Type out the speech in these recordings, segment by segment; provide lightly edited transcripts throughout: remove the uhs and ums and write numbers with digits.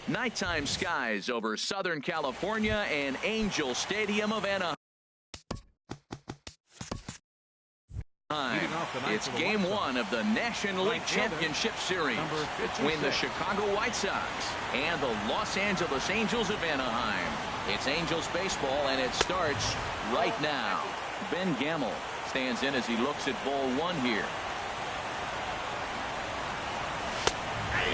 Nighttime skies over Southern California and Angel Stadium of Anaheim. It's game one of the National League Championship Series between the Chicago White Sox and the Los Angeles Angels of Anaheim. It's Angels baseball, and it starts right now. Ben Gamel stands in as he looks at ball one here.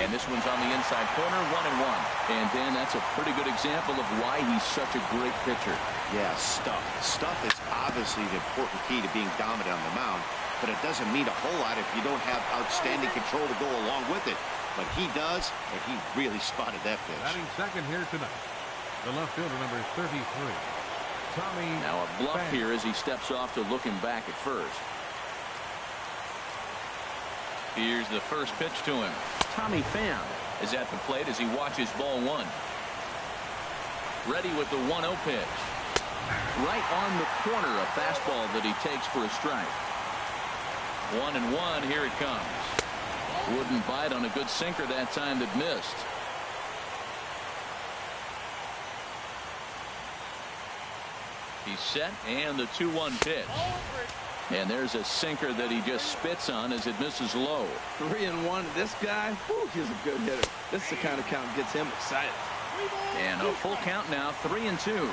And this one's on the inside corner, 1-1. And then that's a pretty good example of why he's such a great pitcher. Yeah, stuff. Stuff is obviously the important key to being dominant on the mound, but it doesn't mean a whole lot if you don't have outstanding control to go along with it. But he does, and he really spotted that pitch. Batting second here tonight, the left fielder, number 33, Tommy. Now a bluff here as he steps off to looking back at first. Here's the first pitch to him. Tommy Pham is at the plate as he watches ball one. Ready with the 1-0 pitch. Right on the corner, a fastball that he takes for a strike. 1-1, here it comes. Wouldn't bite on a good sinker that time that missed. He's set, and the 2-1 pitch. And there's a sinker that he just spits on as it misses low. 3-1. This guy, whew, he's a good hitter. This is the kind of count that gets him excited. And a full count now, 3-2.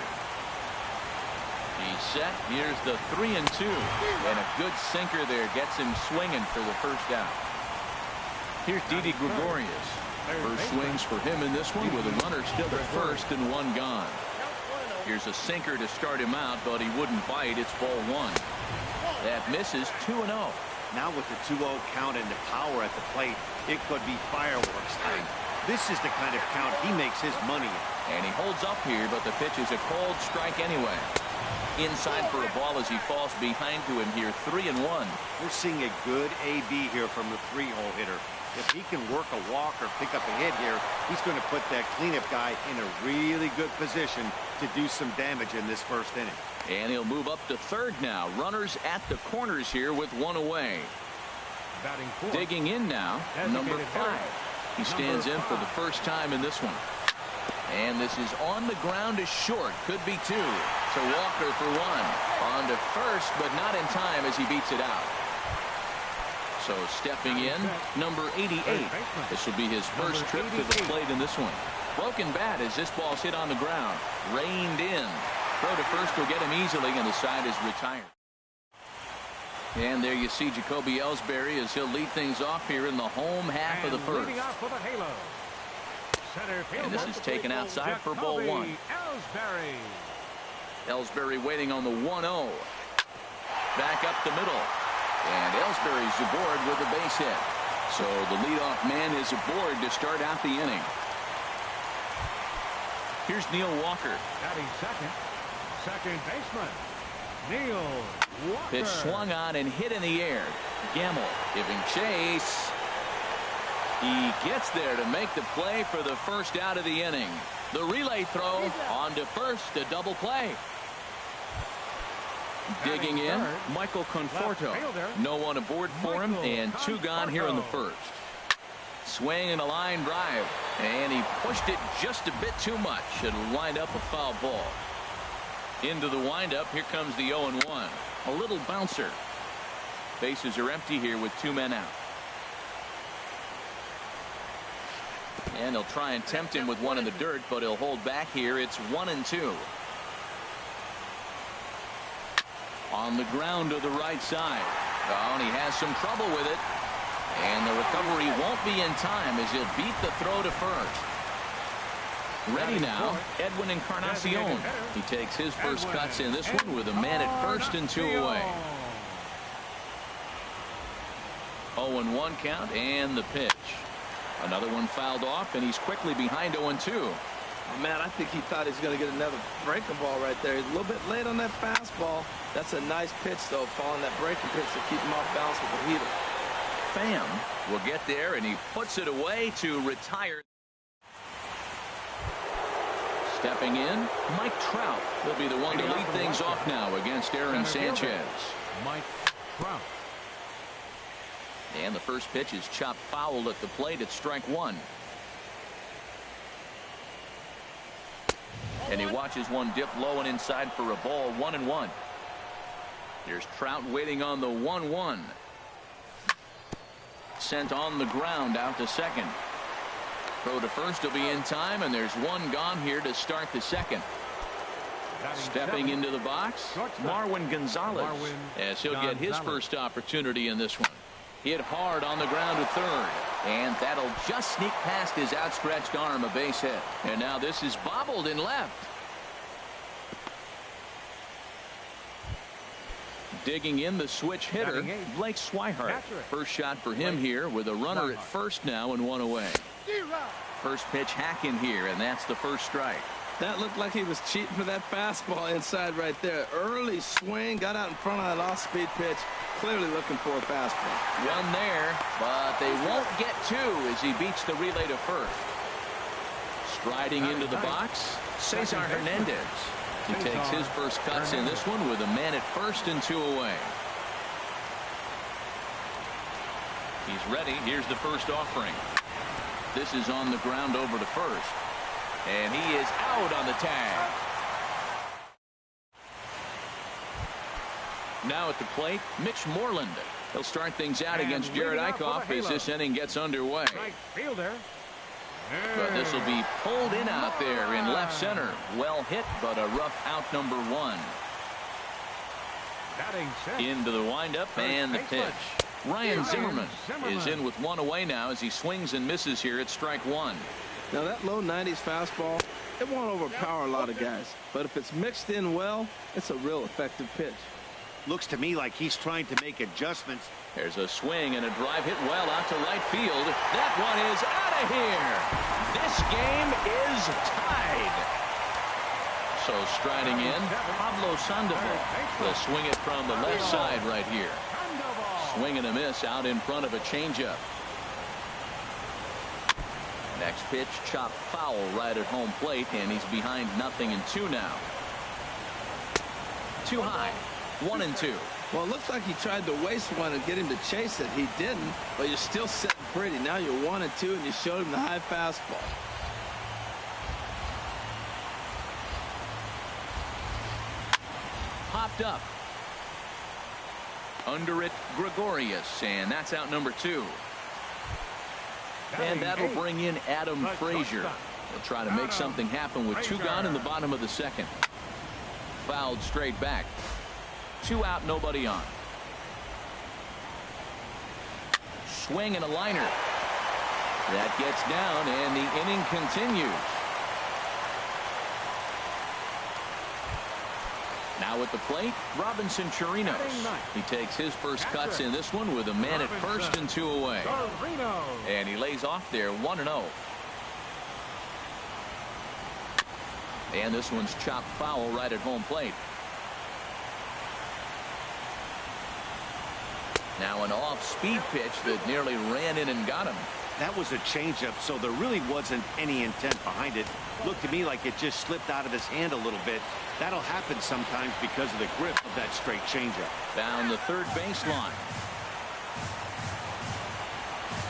He's set. Here's the 3-2. And a good sinker there gets him swinging for the first out. Here's Didi Gregorius. First swings for him in this one with a runner still at first and one gone. Here's a sinker to start him out, but he wouldn't bite. It's ball one. That misses, 2-0. Now with the 2-0 count and the power at the plate, it could be fireworks time. This is the kind of count he makes his money in. And he holds up here, but the pitch is a cold strike anyway. Inside for a ball as he falls behind to him here, 3-1. We're seeing a good AB here from the 3-hole hitter. If he can work a walk or pick up a hit here, he's going to put that cleanup guy in a really good position to do some damage in this first inning. And he'll move up to third now. Runners at the corners here with one away. Digging in now, number 5. He stands in for the first time in this one. And this is on the ground is short. Could be 2. To Walker for 1. On to first, but not in time as he beats it out. So stepping in, number 88. This will be his first trip to the plate in this one. Broken bat as this ball's hit on the ground. Reined in. Throw to first will get him easily, and the side is retired. And there you see Jacoby Ellsbury as he'll lead things off here in the home half of the first. And this is taken outside for ball one. Ellsbury waiting on the 1-0. Back up the middle. And Ellsbury's aboard with a base hit. So the leadoff man is aboard to start out the inning. Here's Neil Walker. Batting second baseman, Neil Walker. Pitch swung on and hit in the air. Gamel giving chase. He gets there to make the play for the first out of the inning. The relay throw on to first, a double play. Digging in, Michael Conforto. No one aboard for him, and 2 gone here in the first. Swing and a line drive, and he pushed it just a bit too much. It'll wind up a foul ball. Into the windup, here comes the 0-1. A little bouncer. Bases are empty here with 2 men out. And they'll try and tempt him with one in the dirt, but he'll hold back here. It's 1-2. On the ground to the right side. Oh, and he has some trouble with it. And the recovery won't be in time as he'll beat the throw to first. Ready now, Edwin Encarnacion. He takes his first cuts in this one with a man at first and 2 away. 0-1 count and the pitch. Another one fouled off, and he's quickly behind 0-2. Oh, man, I think he thought he was going to get another breaking ball right there. He's a little bit late on that fastball. That's a nice pitch, though, following that breaking pitch to keep him off balance with the heater. Pham will get there, and he puts it away to retire. Stepping in, Mike Trout will be the one to lead things off now against Aaron Sanchez. Mike Trout. And the first pitch is chopped foul at the plate at strike 1. And he watches one dip low and inside for a ball. 1-1. Here's Trout waiting on the 1-1. Sent on the ground out to second. Throw to first will be in time, and there's one gone here to start the second. Stepping into the box, Marwin Gonzalez, as he'll get his first opportunity in this one. Hit hard on the ground to third, and that'll just sneak past his outstretched arm, a base hit. And now this is bobbled in left. Digging in the switch hitter, Blake Swihart. First shot for him here with a runner at first now and one away. First pitch hack in here, and that's the first strike. That looked like he was cheating for that fastball inside right there. Early swing, got out in front of that off-speed pitch. Clearly looking for a fastball. One there, but they won't get two as he beats the relay to first. Striding into the box, Cesar Hernandez. He takes his first cuts in this one with a man at first and two away. He's ready. Here's the first offering. This is on the ground over to first. And he is out on the tag. Now at the plate, Mitch Moreland. He'll start things out against Jared Eichhoff as this inning gets underway. But this will be pulled in out there in left center. Well hit, but a rough out, number one. Into the windup and the pitch. Ryan Zimmerman is in with one away now as he swings and misses here at strike one. Now that low 90s fastball, it won't overpower a lot of guys. But if it's mixed in well, it's a real effective pitch. Looks to me like he's trying to make adjustments. There's a swing and a drive hit well out to right field. That one is out of here. This game is tied. So striding in, Pablo Sandoval. They'll swing it from the left side right here. Swing and a miss out in front of a changeup. Next pitch, chopped foul right at home plate, and he's behind 0-2 now. Too high. 1-2. Well, it looks like he tried to waste one and get him to chase it. He didn't, but you're still sitting pretty. Now you're 1-2, and you showed him the high fastball. Popped up. Under it, Gregorius, and that's out number two. And that'll bring in Adam Frazier. He'll try to make something happen with two gone in the bottom of the second. Fouled straight back. 2 out, nobody on. Swing and a liner. That gets down, and the inning continues. Now at the plate, Robinson Chirinos. He takes his first cuts in this one with a man at first and 2 away. And he lays off there 1-0. And this one's chopped foul right at home plate. Now an off-speed pitch that nearly ran in and got him. That was a changeup, so there really wasn't any intent behind it. Looked to me like it just slipped out of his hand a little bit. That'll happen sometimes because of the grip of that straight changeup. Down the third baseline.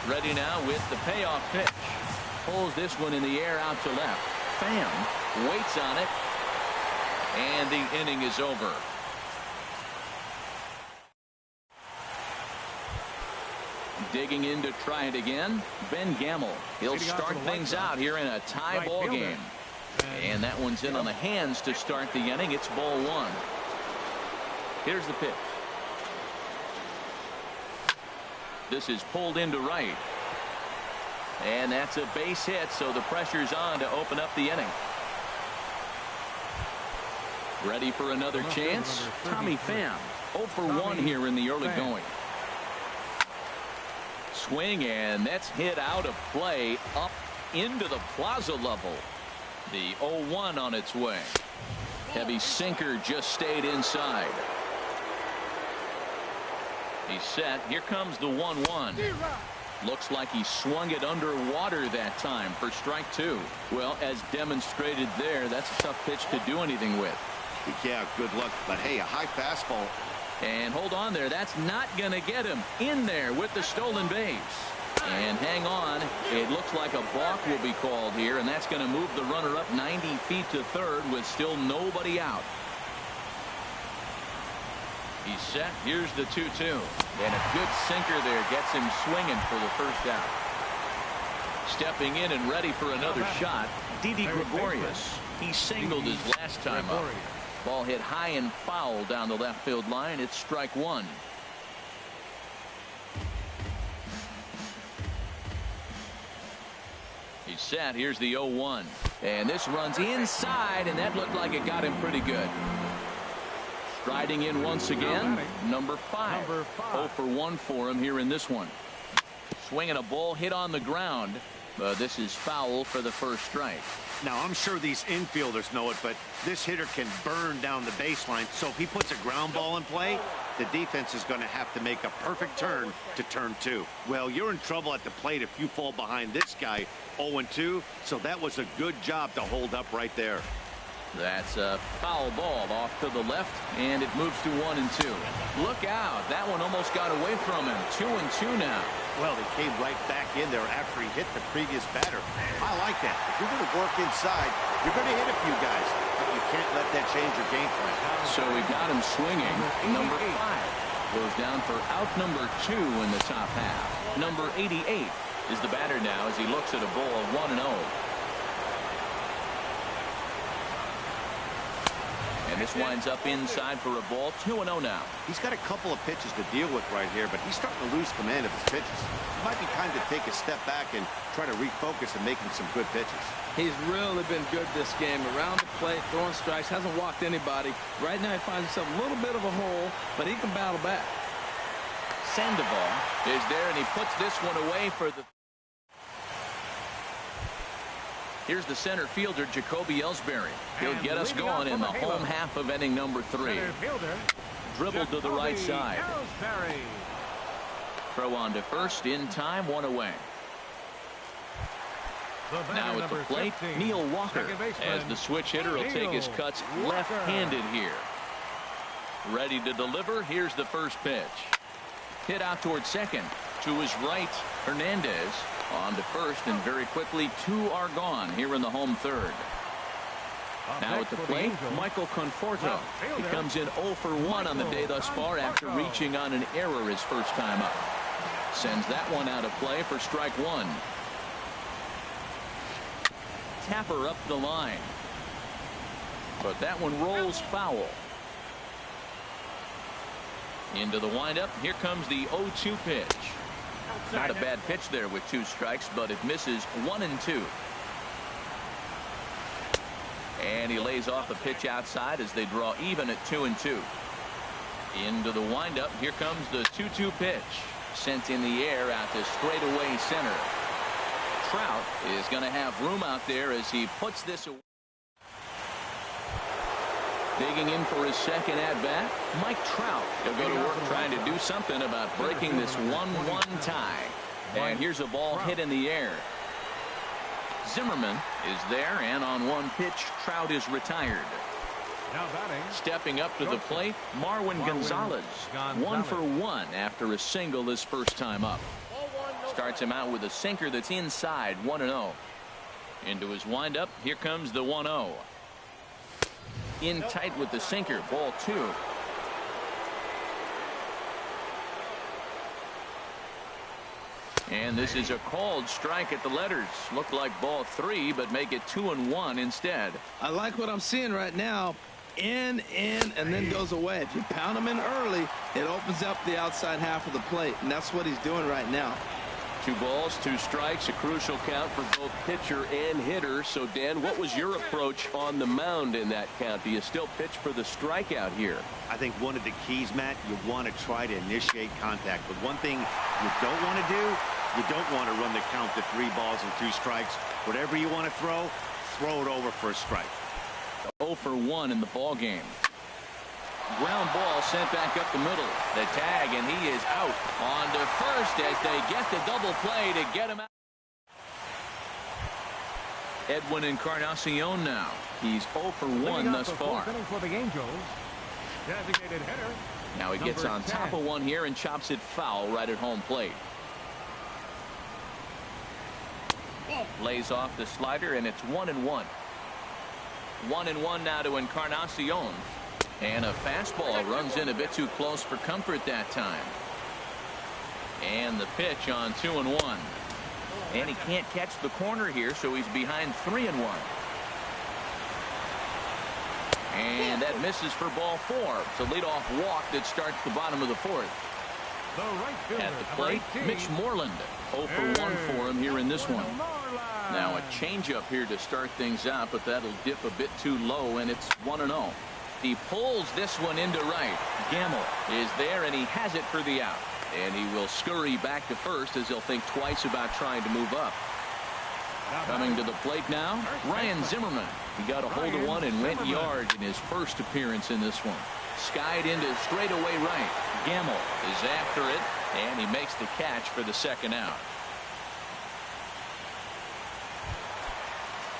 Ready now with the payoff pitch. Pulls this one in the air out to left. Pham waits on it. And the inning is over. Digging in to try it again, Ben Gamble. He'll start things out here in a tie ball game. And that one's in on the hands to start the inning. It's ball one. Here's the pitch. This is pulled into right. And that's a base hit, so the pressure's on to open up the inning. Ready for another chance? Tommy Pham. 0 for 1 here in the early going. Swing, and that's hit out of play up into the plaza level. The 0-1 on its way. Heavy sinker just stayed inside. He's set. Here comes the 1-1. Looks like he swung it underwater that time for strike two. Well, as demonstrated there, that's a tough pitch to do anything with. Yeah, good luck. But hey, a high fastball. And hold on there. That's not going to get him in there with the stolen base. And hang on. It looks like a balk will be called here, and that's going to move the runner up 90 feet to third with still nobody out. He's set. Here's the 2-2. And a good sinker there gets him swinging for the first out. Stepping in and ready for another shot, Didi Gregorius. He singled his last time up. Ball hit high and foul down the left field line. It's strike one. He's set. Here's the 0-1. And this runs inside, and that looked like it got him pretty good. Striding in once again, number 5. 0 for 1 for him here in this one. Swinging a ball hit on the ground. This is foul for the first strike. Now, I'm sure these infielders know it, but this hitter can burn down the baseline. So if he puts a ground ball in play, the defense is going to have to make a perfect turn to turn 2. Well, you're in trouble at the plate if you fall behind this guy 0-2. So that was a good job to hold up right there. That's a foul ball off to the left, and it moves to 1-2. Look out. That one almost got away from him. 2-2 now. Well, he came right back in there after he hit the previous batter. I like that. If you're going to work inside, you're going to hit a few guys, but you can't let that change your game plan. So he got him swinging. Number 5 goes down for out number 2 in the top half. Number 88 is the batter now as he looks at a ball of 1-0. And this winds up inside for a ball. 2-0 now. He's got a couple of pitches to deal with right here, but he's starting to lose command of his pitches. It might be time to take a step back and try to refocus and making some good pitches. He's really been good this game. Around the plate, throwing strikes, hasn't walked anybody. Right now he finds himself a little bit of a hole, but he can battle back. Sandoval is there, and he puts this one away for the... Here's the center fielder, Jacoby Ellsbury. He'll get us going in the home half of inning number 3. Dribbled to the right side. Throw on to first in time, 1 away. Now at the plate, Neil Walker, as the switch hitter will take his cuts left-handed here. Ready to deliver. Here's the first pitch. Hit out towards second. To his right, Hernandez. On to first, and very quickly 2 are gone here in the home third. Now at the plate, Michael Conforto. He comes in 0 for 1 on the day thus far after reaching on an error his first time up. Sends that one out of play for strike 1. Tapper up the line. But that one rolls foul. Into the windup. Here comes the 0-2 pitch. Not a bad pitch there with 2 strikes, but it misses 1-2. And he lays off a pitch outside as they draw even at 2-2. Into the windup. Here comes the 2-2 pitch. Sent in the air out to straightaway center. Trout is going to have room out there as he puts this away. Digging in for his second at-bat, Mike Trout. He'll go to work trying to do something about breaking this 1-1 tie. And here's a ball hit in the air. Zimmerman is there, and on one pitch, Trout is retired. Stepping up to the plate, Marwin Gonzalez. 1 for 1 after a single his first time up. Starts him out with a sinker that's inside, 1-0. Into his windup, here comes the 1-0. In tight with the sinker, ball 2. And this is a called strike at the letters. Looked like ball 3, but make it 2-1 instead. I like what I'm seeing right now. In, and then goes away. If you pound him in early, it opens up the outside half of the plate, and that's what he's doing right now. 2 balls, 2 strikes, a crucial count for both pitcher and hitter. So, Dan, what was your approach on the mound in that count? Do you still pitch for the strikeout here? I think one of the keys, Matt, you want to try to initiate contact. But one thing you don't want to do, you don't want to run the count to 3 balls and 2 strikes. Whatever you want to throw it over for a strike. 0 for 1 in the ball game. Ground ball sent back up the middle. The tag, and he is out. On to first as they get the double play to get him out. Edwin Encarnacion now. He's 0 for 1 thus far. Now he gets on top of one here and chops it foul right at home plate. Lays off the slider, and it's 1-1. 1-1 now to Encarnacion. And a fastball runs in a bit too close for comfort that time. And the pitch on 2-1. And he can't catch the corner here, so he's behind 3-1. And that misses for ball 4. It's a leadoff walk that starts the bottom of the fourth. The right fielder, At the plate, Mitch Moreland. 0 for 1 for him here in this one. Now a changeup here to start things out, but that'll dip a bit too low, and it's 1-0. He pulls this one into right. Gamble is there, and he has it for the out. And he will scurry back to first as he'll think twice about trying to move up. Coming to the plate now, Ryan Zimmerman. He got a hold of one and went yard in his first appearance in this one. Skied into straightaway right. Gamble is after it, and he makes the catch for the second out.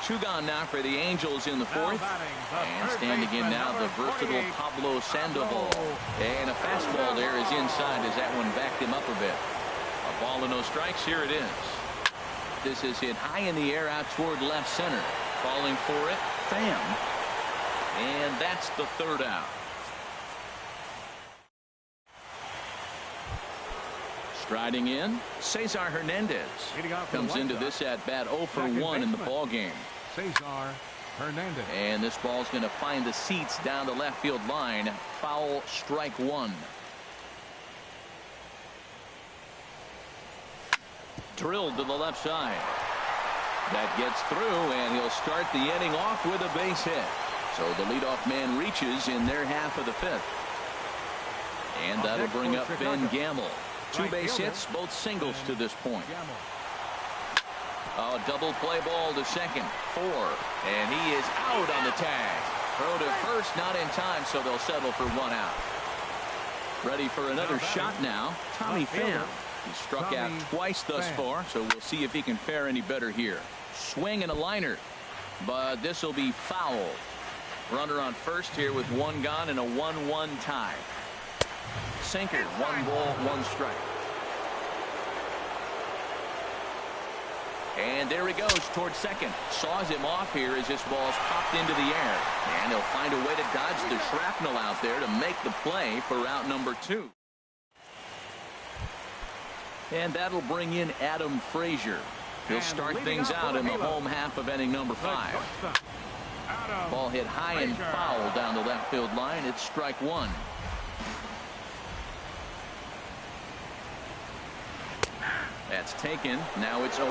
2 gone now for the Angels in the fourth. And standing in now, the versatile Pablo Sandoval. And a fastball there is inside as that one backed him up a bit. A ball and no strikes. Here it is. This is hit high in the air out toward left center. Falling for it, Pham. And that's the third out. Striding in, Cesar Hernandez comes into this at bat 0 for 1 in the ball game. Cesar Hernandez. And this ball's going to find the seats down the left field line. Foul, strike 1. Drilled to the left side. That gets through, and he'll start the inning off with a base hit. So the leadoff man reaches in their half of the fifth. And that'll bring up Ben Gamble. 2 base hits, both singles to this point. A double play ball to second. 4. And he is out on the tag. Throw to first, not in time, so they'll settle for 1 out. Ready for another shot now, Tommy Pham. He struck out twice thus far, so we'll see if he can fare any better here. Swing and a liner, but this will be foul. Runner on first here with 1 gone and a 1-1 tie. Sinker, 1 ball, 1 strike. And there he goes towards second. Saws him off here as this ball's popped into the air. And he'll find a way to dodge the shrapnel out there to make the play for out number 2. And that'll bring in Adam Frazier. He'll start things out in the home half of inning number 5. Ball hit high and foul down the left field line. It's strike 1. That's taken. Now it's 0-2.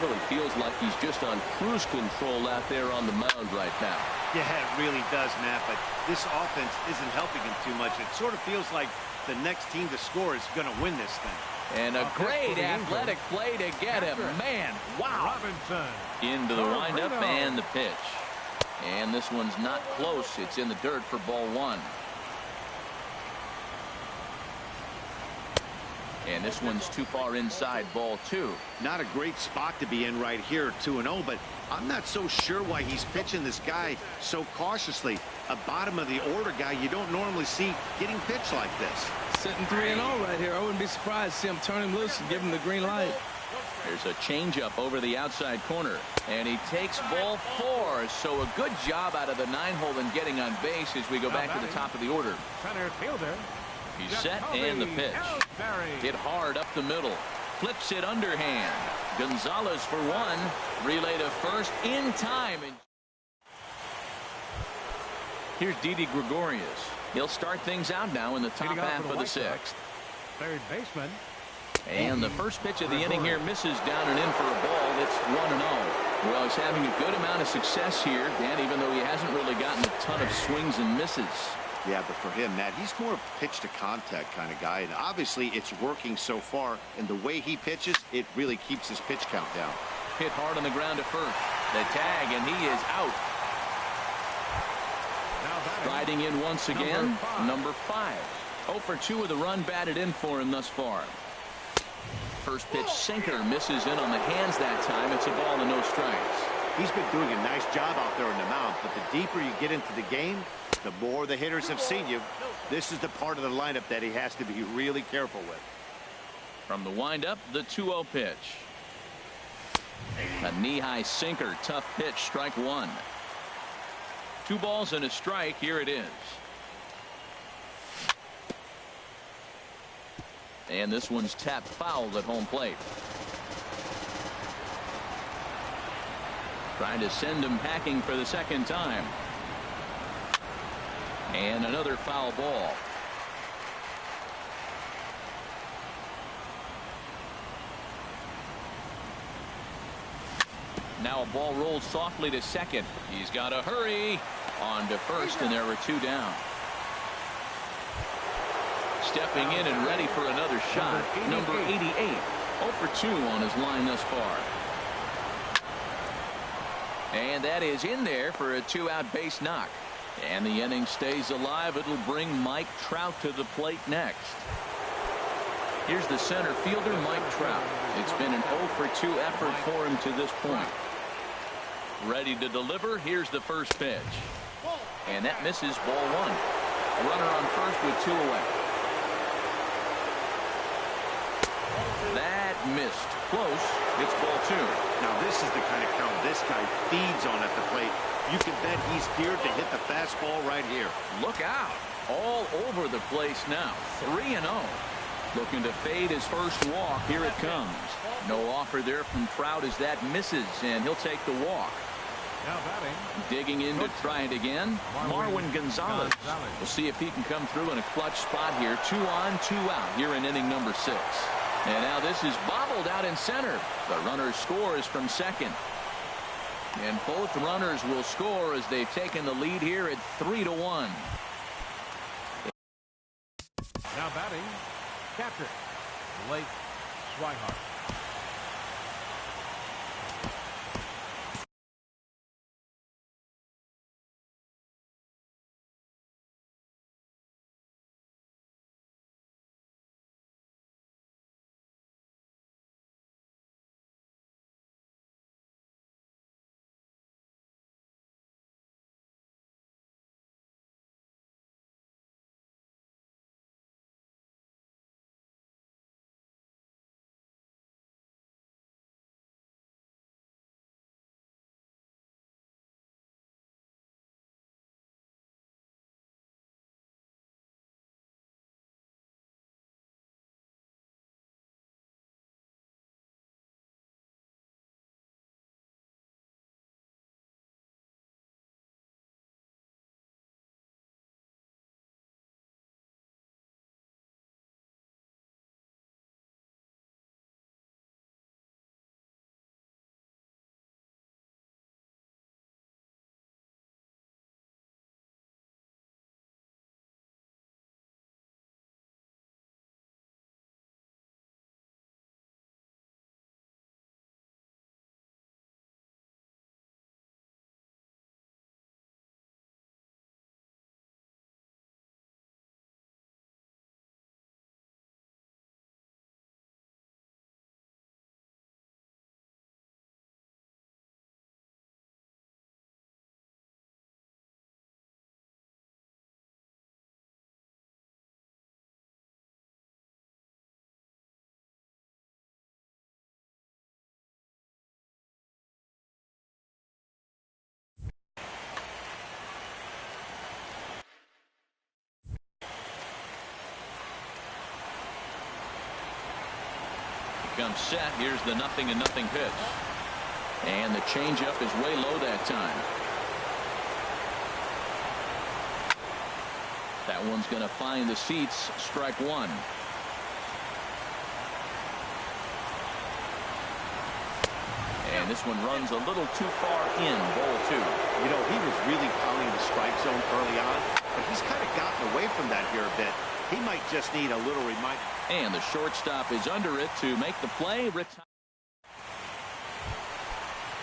Really feels like he's just on cruise control out there on the mound right now. Yeah, it really does, Matt, but this offense isn't helping him too much. It sort of feels like the next team to score is going to win this thing. And a great athletic play to get him. Man, wow. Into the windup and the pitch. And this one's not close. It's in the dirt for ball 1. And this one's too far inside, ball 2. Not a great spot to be in right here, 2-0, but I'm not so sure why he's pitching this guy so cautiously. A bottom of the order guy you don't normally see getting pitched like this. Sitting 3-0 right here. I wouldn't be surprised to see him turn him loose and give him the green light. There's a changeup over the outside corner, and he takes ball 4. So a good job out of the 9-hole in getting on base as we go back to the top of the order. Center fielder. He's set, and the pitch. Hit hard up the middle. Flips it underhand. Gonzalez for 1. Relay to first in time. Here's Didi Gregorius. He'll start things out now in the top half of the 6th. Third baseman. And the first pitch of the inning here misses down and in for a ball. It's 1-0. Well, he's having a good amount of success here, Dan, even though he hasn't really gotten a ton of swings and misses. Yeah, but for him, Matt, he's more of a pitch-to-contact kind of guy, and obviously it's working so far, and the way he pitches, it really keeps his pitch count down. Hit hard on the ground to first. The tag, and he is out. Riding in once again, number 5. 0 for 2 with a run batted in for him thus far. First pitch sinker misses in on the hands that time. It's a ball and no strikes. He's been doing a nice job out there on the mound, but the deeper you get into the game, the more the hitters have seen you. This is the part of the lineup that he has to be really careful with. From the windup, the 2-0 pitch. A knee-high sinker. Tough pitch. Strike one. 2 balls and a strike. Here it is. And this one's tapped foul at home plate. Trying to send him packing for the second time. And another foul ball. Now a ball rolled softly to second. He's got to hurry on to first, and there were 2 down. Stepping in and ready for another shot, number 88. 0 for 2 on his line thus far. And that is in there for a 2-out base knock. And the inning stays alive. It'll bring Mike Trout to the plate next. Here's the center fielder, Mike Trout. It's been an 0 for 2 effort for him to this point. Ready to deliver. Here's the first pitch. And that misses, ball 1. A runner on first with 2 away. That missed. Close. It's ball 2. Now this is the kind of count this guy feeds on at the plate. You can bet he's geared to hit the fastball right here. Look out. All over the place now. 3-0. Looking to fade his first walk. Here it comes. No offer there from Trout as that misses, and he'll take the walk. Now batting. Digging in to try it again. Marwin Gonzalez. We'll see if he can come through in a clutch spot here. 2 on, 2 out here in inning number 6. And now this is bobbled out in center. The runner scores from second. And both runners will score as they've taken the lead here at 3-1. Now batting. Catcher, Blake Swihart. Comes set. Here's the 0-0 pitch. And the changeup is way low that time. That one's going to find the seats. Strike 1. And this one runs a little too far in. Ball 2. You know, he was really pounding the strike zone early on, but he's kind of gotten away from that here a bit. He might just need a little reminder. And the shortstop is under it to make the play.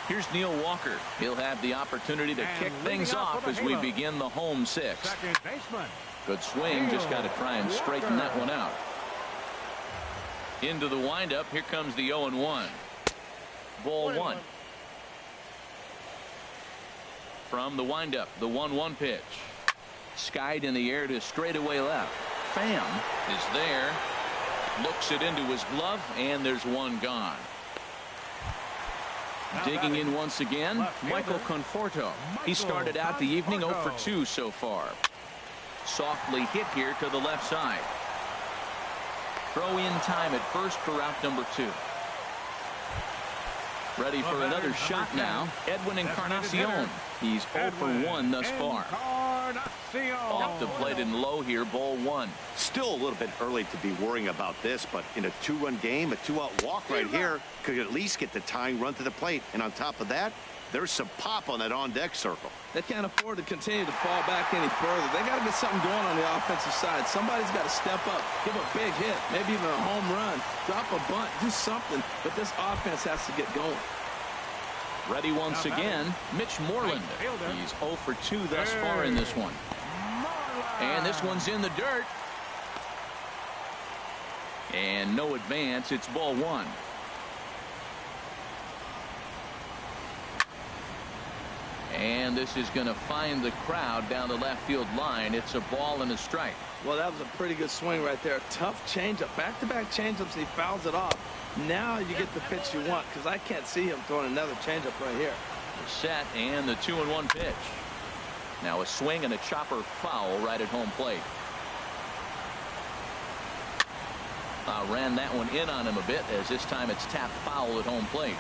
Here's Neil Walker. He'll have the opportunity to kick things off as we begin the home 6th. Second baseman. Good swing. Just got to try and straighten that one out. Into the windup. Here comes the 0-1. Ball 1. From the windup, the 1-1 pitch. Skied in the air to straightaway left. Pham is there. Looks it into his glove, and there's one gone. Digging in once again, Michael Conforto. He started out the evening 0 for 2 so far. Softly hit here to the left side. Throw in time at first for route number 2. Ready for another shot now. Edwin Encarnacion. He's 0 for 1 thus far. Off the plate and low here, ball 1. Still a little bit early to be worrying about this, but in a 2-run game, a 2-out walk right here could at least get the tying run to the plate. And on top of that, there's some pop on that on-deck circle. They can't afford to continue to fall back any further. They got to get something going on the offensive side. Somebody's got to step up, give a big hit, maybe even a home run, drop a bunt, do something. But this offense has to get going. Ready once again, Mitch Moreland. He's 0 for 2 thus far in this one. And this one's in the dirt. And no advance. It's ball 1. And this is going to find the crowd down the left field line. It's a ball and a strike. Well, that was a pretty good swing right there. Tough changeup. Back-to-back changeups. He fouls it off. Now you get the pitch you want, because I can't see him throwing another changeup right here. Set and the 2-1 pitch. Now a swing and a chopper foul right at home plate. Ran that one in on him a bit, as this time it's tapped foul at home plate.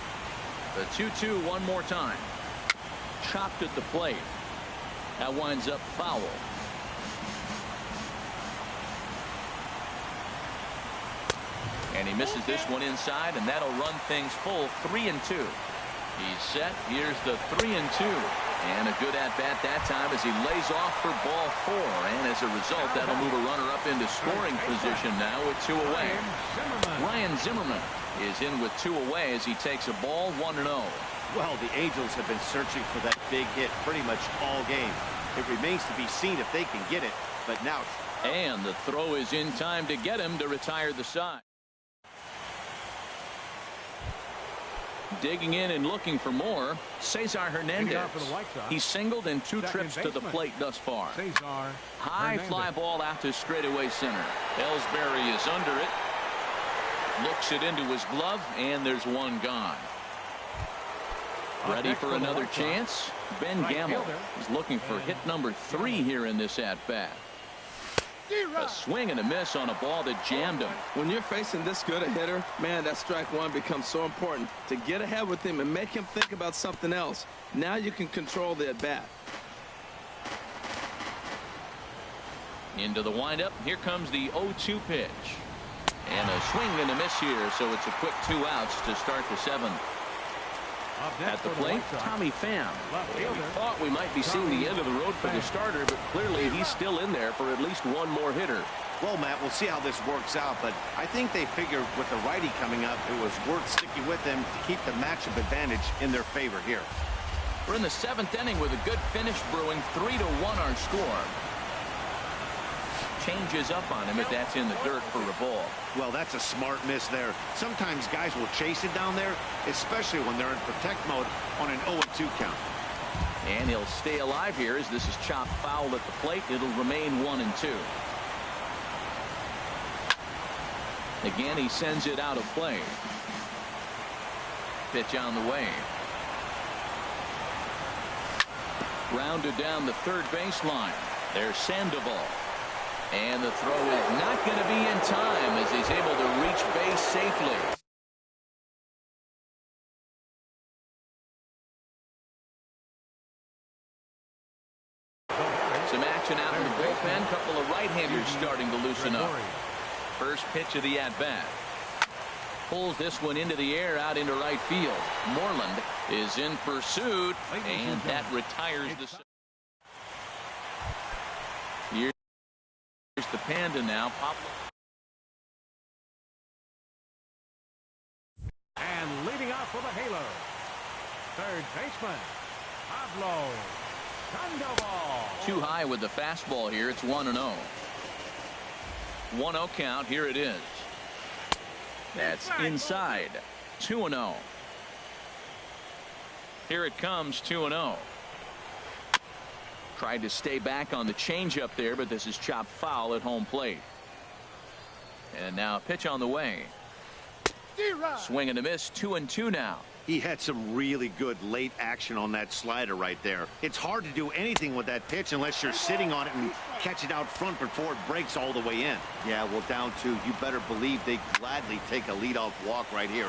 The 2-2 one more time. Chopped at the plate. That winds up foul. And he misses this one inside, and that'll run things full 3-2. He's set. Here's the 3-2. And a good at-bat that time as he lays off for ball 4. And as a result, that'll move a runner up into scoring position now with 2 away. Ryan Zimmerman is in with 2 away as he takes a ball 1-0. Well, the Angels have been searching for that big hit pretty much all game. It remains to be seen if they can get it, but now. And the throw is in time to get him to retire the side. Digging in and looking for more, Cesar Hernandez. He's singled in 2 trips to the plate thus far. High fly ball out to straightaway center. Ellsbury is under it. Looks it into his glove, and there's one gone. Ready for another chance? Ben Gamble is looking for hit number 3 here in this at-bat. A swing and a miss on a ball that jammed him. When you're facing this good a hitter, man, that strike 1 becomes so important to get ahead with him and make him think about something else. Now you can control the at-bat. Into the windup. Here comes the 0-2 pitch. And a swing and a miss here, so it's a quick 2 outs to start the 7th. At the plate, Tommy Pham. We thought we might be seeing the end of the road for the starter, but clearly he's still in there for at least one more hitter. Well, Matt, we'll see how this works out, but I think they figured with the righty coming up, it was worth sticking with them to keep the matchup advantage in their favor here. We're in the 7th inning with a good finish brewing. 3-1 our score. Changes up on him, but that's in the dirt for a ball. Well, that's a smart miss there. Sometimes guys will chase it down there, especially when they're in protect mode on an 0-2 count. And he'll stay alive here as this is chopped foul at the plate. It'll remain 1-2. Again, he sends it out of play. Pitch on the way. Rounded down the third baseline. There's Sandoval. And the throw is not going to be in time as he's able to reach base safely. Some action out in the bullpen. Couple of right-handers starting to loosen up. First pitch of the at-bat. Pulls this one into the air out into right field. Moreland is in pursuit, and that retires the. Here's the Panda now. And leading off for the Halo, third baseman, Pablo Sandoval. Too high with the fastball here. It's 1-0. 1-0 count. Here it is. That's inside. 2-0. Here it comes. 2-0. Tried to stay back on the changeup there, but this is chopped foul at home plate. And now a pitch on the way. Swing and a miss. 2-2 now. He had some really good late action on that slider right there. It's hard to do anything with that pitch unless you're sitting on it and catch it out front before it breaks all the way in. Yeah, well, down 2, you better believe they gladly take a leadoff walk right here.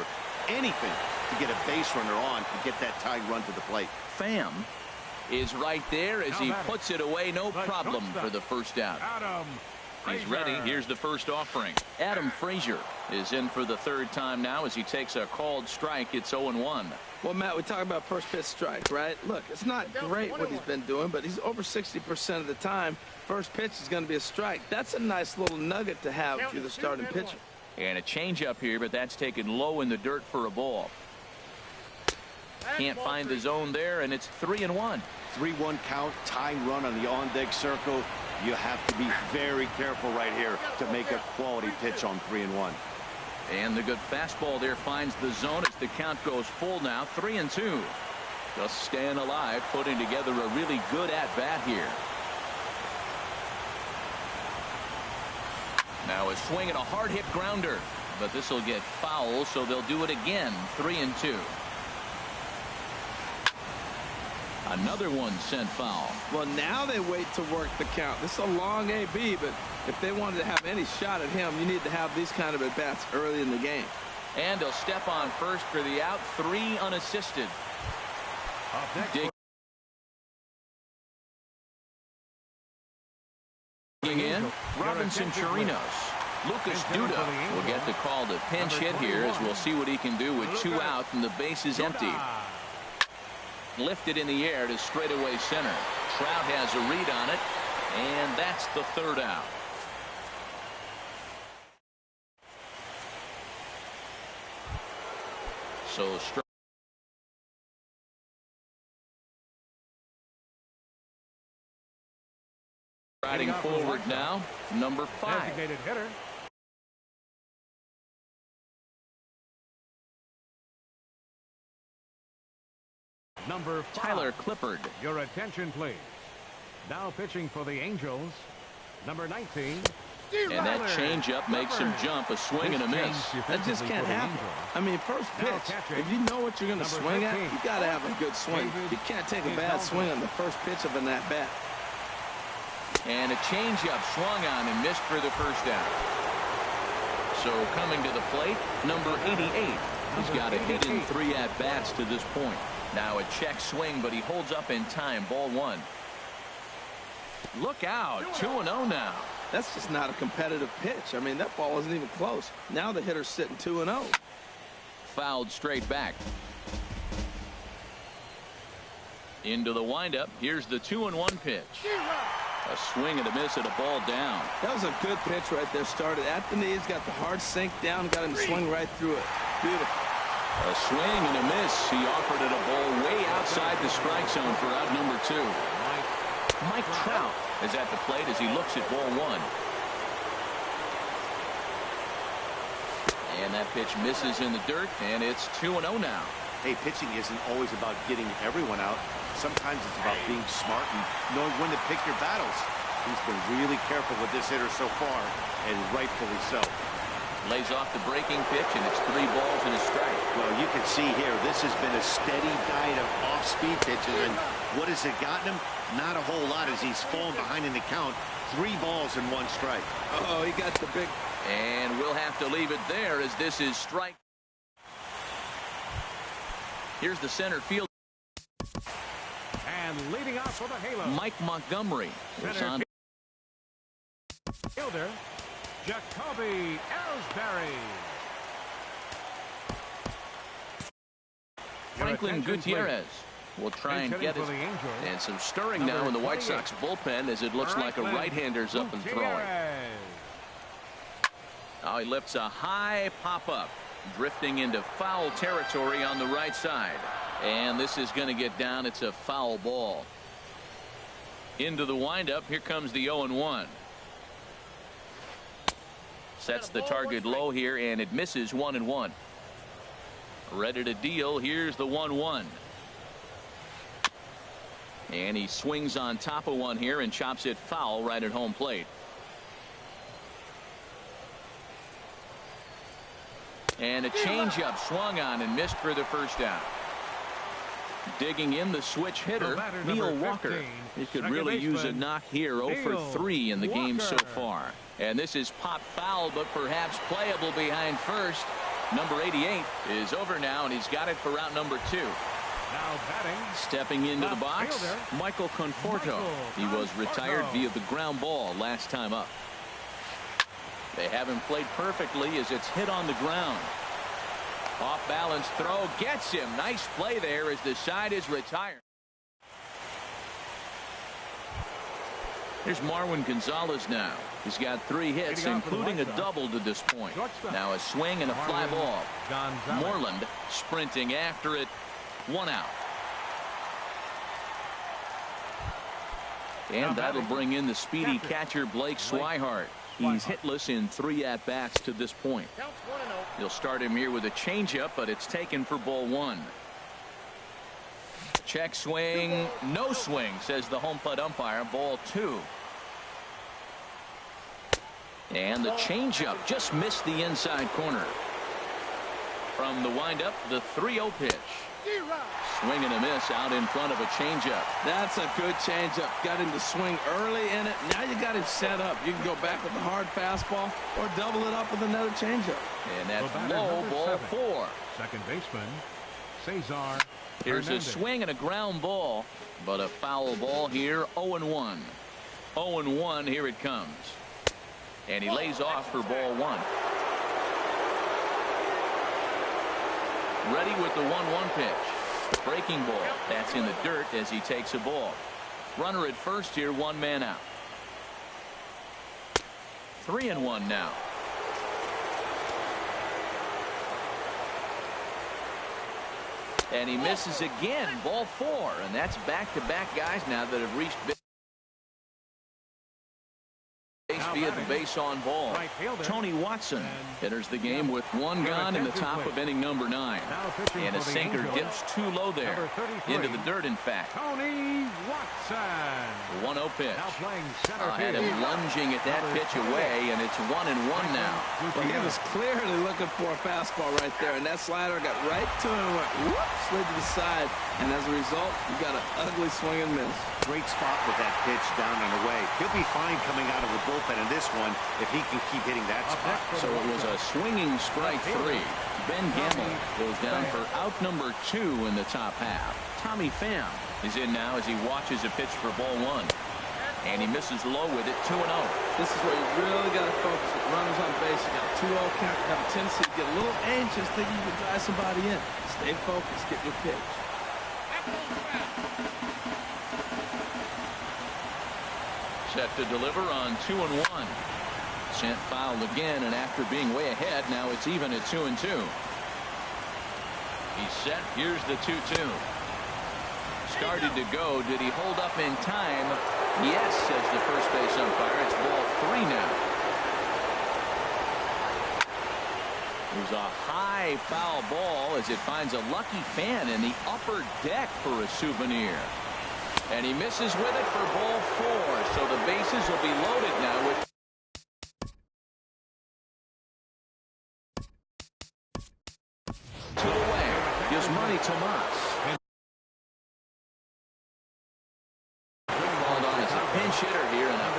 Anything to get a base runner on to get that tied run to the plate. Pham is right there as he puts it away. No problem for the first out. He's ready. Here's the first offering. Adam Frazier is in for the 3rd time now as he takes a called strike. It's 0-1. Well, Matt, we talk about first pitch strike, right? Look, it's not great what he's been doing, but he's over 60% of the time. First pitch is going to be a strike. That's a nice little nugget to have if you're the starting pitcher. And a changeup here, but that's taken low in the dirt for a ball. Can't find the zone there, and it's 3-1. 3-1 count, tying run on the on-deck circle. You have to be very careful right here to make a quality pitch on 3-1. And the good fastball there finds the zone as the count goes full now. 3-2. Just staying alive, putting together a really good at-bat here. Now a swing and a hard-hit grounder. But this will get foul, so they'll do it again. 3-2. Another one sent foul. Well, now they wait to work the count. This is a long AB, but if they wanted to have any shot at him, you need to have these kind of at-bats early in the game. And he'll step on first for the out. 3 unassisted. Digging in, Robinson Chirinos. Lucas Duda will get the call to pinch hit here as we'll see what he can do with 2 out and the base is empty. Lifted in the air to straightaway center. Trout has a read on it, and that's the 3rd out. So striding forward now, number 5. Designated hitter. Number 5. Tyler Clippard. Your attention, please. Now pitching for the Angels, number 19. And that changeup makes him jump. A swing and a miss. That just can't happen. I mean, first pitch, if you know what you're going to swing at, you got to have a good swing. You can't take a bad swing on the first pitch of an at-bat. And a changeup swung on and missed for the first out. So coming to the plate, number 88. He's got a hit in 3 at-bats to this point. Now a check swing, but he holds up in time. Ball 1. Look out. 2-0 now. That's just not a competitive pitch. I mean, that ball isn't even close. Now the hitter's sitting 2-0. Fouled straight back. Into the windup. Here's the 2-1 pitch. A swing and a miss and a ball down. That was a good pitch right there. Started at the knees, got the hard sink down, got him to swing right through it. Beautiful. A swing and a miss. He offered it a ball way outside the strike zone for out number 2. Mike Trout is at the plate as he looks at ball 1. And that pitch misses in the dirt, and it's 2-0 now. Hey, pitching isn't always about getting everyone out. Sometimes it's about being smart and knowing when to pick your battles. He's been really careful with this hitter so far, and rightfully so. Lays off the breaking pitch, and it's 3 balls and a strike. Well, you can see here, this has been a steady diet of off-speed pitches, and what has it gotten him? Not a whole lot as he's fallen behind in the count. 3 balls and 1 strike. Oh, he got the big... And we'll have to leave it there as this is strike. Here's the center field. And leading off for the Halo, Mike Montgomery is on. Fielder, Jacoby Ellsbury. Franklin Gutierrez will try and get it. And some stirring now in the White Sox bullpen as it looks like a right-hander's up and throwing. Now he lifts a high pop-up, drifting into foul territory on the right side. And this is going to get down. It's a foul ball. Into the windup. Here comes the 0-1. Sets the target low here, and it misses 1-1. Ready to deal. Here's the 1-1. And he swings on top of one here and chops it foul right at home plate. And a changeup swung on and missed for the first down. Digging in the switch hitter, Neil Walker. He could really use a knock here. 0 for 3 in the game so far. And this is popped foul, but perhaps playable behind first. Number 88 is over now, and he's got it for route number 2. Now batting. Stepping into the box, fielder, Michael Conforto. He was retired via the ground ball last time up. They haven't played perfectly as it's hit on the ground. Off balance throw gets him. Nice play there as the side is retired. Here's Marwin Gonzalez now. He's got 3 hits, including a double to this point. Now a swing and a fly ball. Moreland sprinting after it. 1 out. And that'll bring in the speedy catcher Blake Swihart. He's hitless in 3 at-bats to this point. He'll start him here with a changeup, but it's taken for ball 1. Check swing, no swing, says the home plate umpire. Ball 2. And the changeup just missed the inside corner. From the windup, the 3-0 pitch. Swing and a miss out in front of a changeup. That's a good changeup. Got him to swing early in it. Now you got him set up. You can go back with a hard fastball or double it up with another changeup. And that's low, ball 4. Second baseman, Cesar Here's Hernandez. a swing and a ground ball, but a foul ball here. 0-1. 0-1, here it comes. And he lays off for ball 1. Ready with the 1-1 pitch. Breaking ball. That's in the dirt as he takes a ball. Runner at first here, 1 man out. 3-1 now. And he misses again. Ball 4. And that's back-to-back guys now that have reached base via the base on ball. Tony Watson enters the game with 1 gone in the top of inning number 9. And a sinker dips too low there. Into the dirt, in fact. Tony Watson. 1-0 pitch. Had him field. lunging at that pitch away, and it's 1-1 now. Well, he was clearly looking for a fastball right there, and that slider got right to him and went whoop, slid to the side. And as a result, you got an ugly swing and miss. Great spot with that pitch down and away. He'll be fine coming out of the bullpen in this one if he can keep hitting that spot. So it was a swinging strike 3. Ben Gamble goes down for out number 2 in the top half. Tommy Pham is in now as he watches a pitch for ball 1. And he misses low with it. 2-0. This is where you really got to focus with runners on base. You got a 2-0 count. You have a tendency to get a little anxious thinking you can drive somebody in. Stay focused. Get your pitch. Set to deliver on 2-1. Sent foul again, and after being way ahead, now it's even at 2-2. He's set. Here's the 2-2. Started to go. Did he hold up in time? Yes, says the first base umpire. It's ball 3 now. There's a high foul ball as it finds a lucky fan in the upper deck for a souvenir. And he misses with it for ball 4. So the bases will be loaded now with to the way. Yasmani Tomas. Called on as a pinch hitter here in a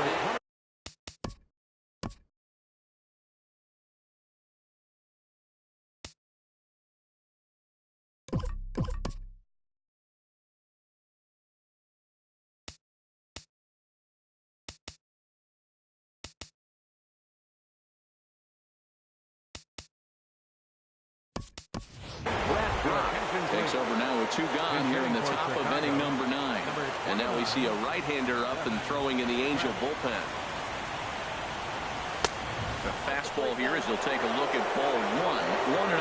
takes over now with 2 gone here in the top of inning number 9. And now we see a right-hander up and throwing in the Angel bullpen. The fastball here as he'll take a look at ball 1. 1-0.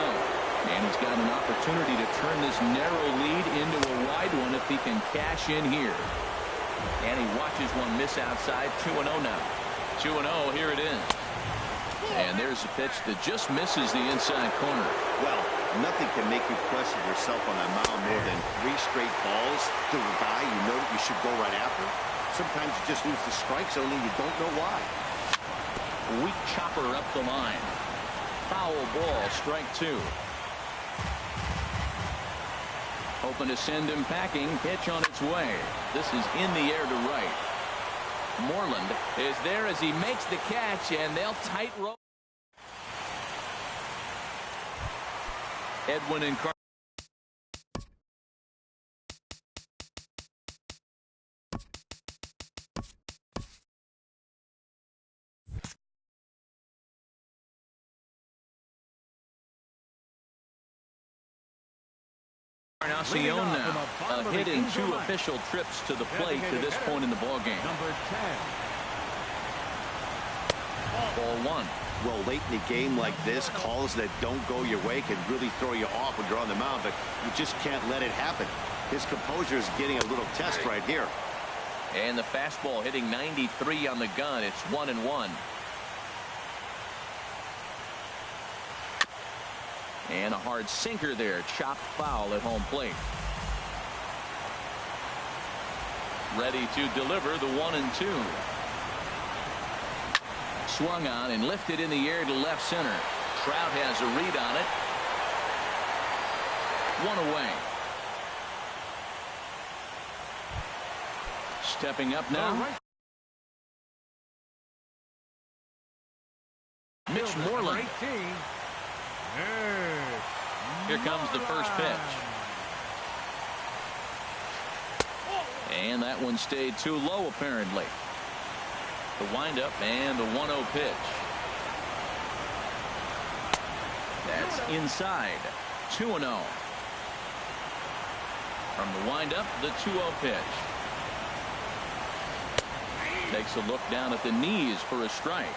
And he's got an opportunity to turn this narrow lead into a wide one if he can cash in here. And he watches one miss outside. 2-0 now. 2-0, here it is. And there's a pitch that just misses the inside corner. Well, nothing can make you question yourself on a mound more than 3 straight balls to a guy you know you should go right after. Sometimes you just lose the strike zone and you don't know why. Weak chopper up the line. foul ball, strike 2. Hoping to send him packing. Pitch on its way. This is in the air to right. Moreland is there as he makes the catch, and they'll tight rope. Edwin and Carter. Encarnacion now. A hit in 2 official trips to the plate to this point in the ballgame. Number 10. Ball 1. Well, late in the game like this, calls that don't go your way can really throw you off when you're on the mound, but you just can't let it happen. His composure is getting a little test right here. And the fastball hitting 93 on the gun. It's 1-1. And a hard sinker there. Chopped foul at home plate. Ready to deliver the 1-2. Swung on and lifted in the air to left center. Trout has a read on it. 1 away. Stepping up now. Mitch Moreland. Here comes the first pitch. And that one stayed too low, apparently. The windup and the 1-0 pitch. That's inside. 2-0. From the windup, the 2-0 pitch. Takes a look down at the knees for a strike.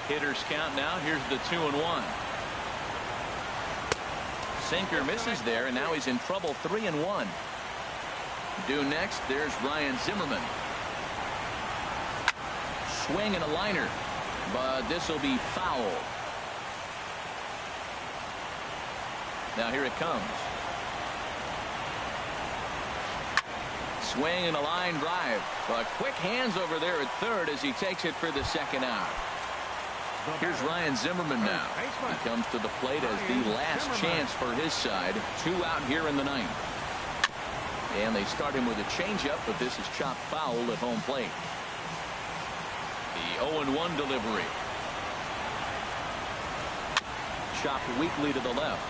Hitters count now. Here's the 2-1. Sinker misses there, and now he's in trouble. 3-1. Due next, there's Ryan Zimmerman. Swing and a liner, but this will be foul. Now here it comes. Swing and a line drive, but quick hands over there at third as he takes it for the second out. Here's Ryan Zimmerman now. He comes to the plate as the last chance for his side. 2 out here in the 9th. And they start him with a changeup, but this is chopped foul at home plate. The 0-1 delivery. Chopped weakly to the left.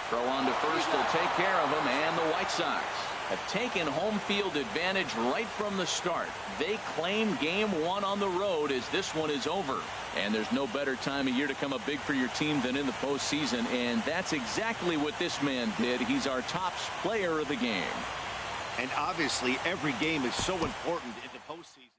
Throw on to first will take care of him, and the White Sox have taken home field advantage right from the start. They claim game 1 on the road as this one is over. And there's no better time of year to come up big for your team than in the postseason, and that's exactly what this man did. He's our top player of the game. And obviously every game is so important in the postseason.